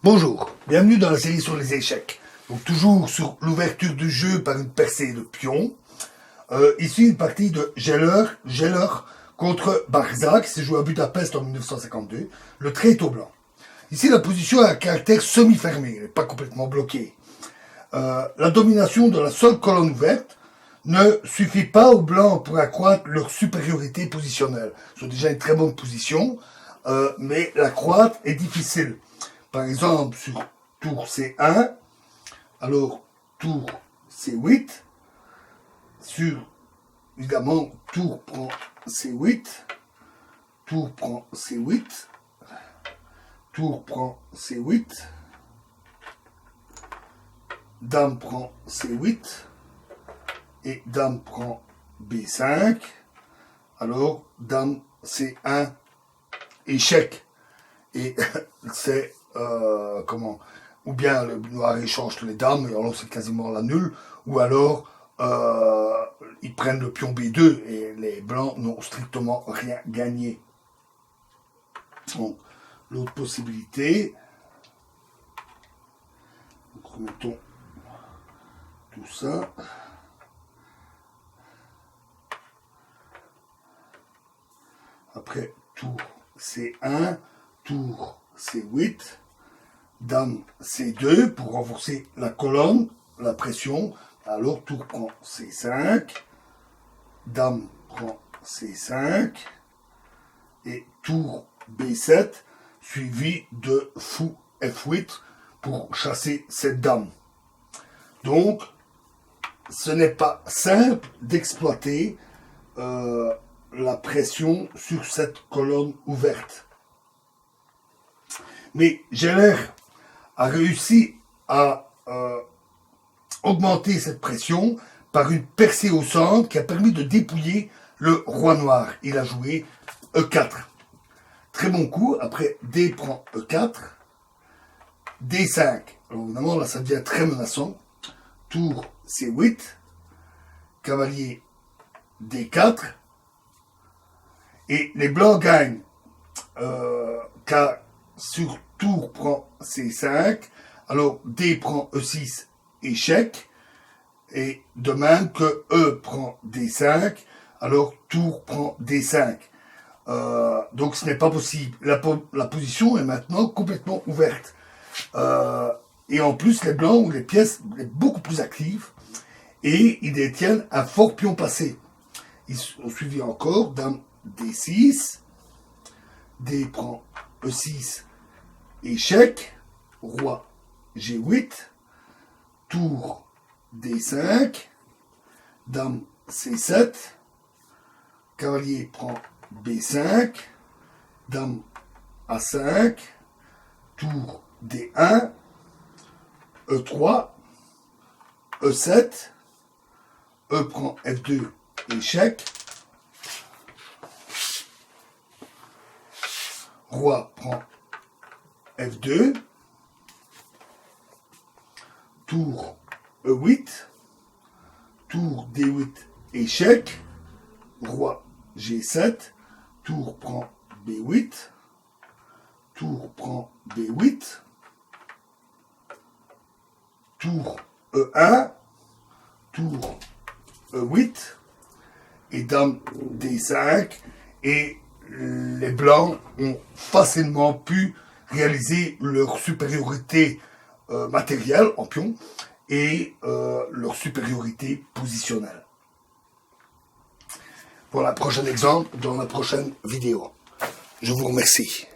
Bonjour, bienvenue dans la série sur les échecs. Donc toujours sur l'ouverture du jeu par une percée de pion. Ici une partie de Geller contre Barza qui s'est joué à Budapest en 1952. Le trait est au blanc. Ici la position a un caractère semi-fermé, elle n'est pas complètement bloquée. La domination de la seule colonne ouverte ne suffit pas aux blancs pour accroître leur supériorité positionnelle. Ils ont déjà une très bonne position, mais l'accroître est difficile. Par exemple, sur tour C1, alors tour C8, sur, évidemment, tour prend C8, tour prend C8, tour prend C8, dame prend C8, et dame prend B5, alors dame C1, échec. Et c'est ou bien le noir échange les dames, et alors c'est quasiment la nulle, ou alors ils prennent le pion B2 et les blancs n'ont strictement rien gagné. Donc, l'autre possibilité, donc remettons tout ça. Après, tour C1, tour C8, dame C2 pour renforcer la colonne, la pression. Alors tour prend C5, dame prend C5 et tour B7 suivi de fou F8 pour chasser cette dame. Donc, ce n'est pas simple d'exploiter la pression sur cette colonne ouverte. Mais Geller a réussi à augmenter cette pression par une percée au centre qui a permis de dépouiller le roi noir. Il a joué E4. Très bon coup. Après, D prend E4. D5. Alors évidemment, là, ça devient très menaçant. Tour C8. Cavalier D4. Et les blancs gagnent. Car sur tour prend C5, alors D prend E6, échec, et de même que E prend D5, alors tour prend D5. Donc ce n'est pas possible. La position est maintenant complètement ouverte. Et en plus, les blancs ont les pièces beaucoup plus actives, et ils détiennent un fort pion passé. Ils ont suivi encore dame D6, D prend E6, échec, roi G8, tour D5, dame C7, cavalier prend B5, dame A5, tour D1, E3, E7, E prend F2, échec, roi prend F2, tour E8, tour D8, échec, roi G7, tour prend B8, tour prend B8, tour E1, tour E8, et dame D5, et les blancs ont facilement pu réaliser leur supériorité matérielle en pion et leur supériorité positionnelle. Voilà, prochain exemple dans la prochaine vidéo. Je vous remercie.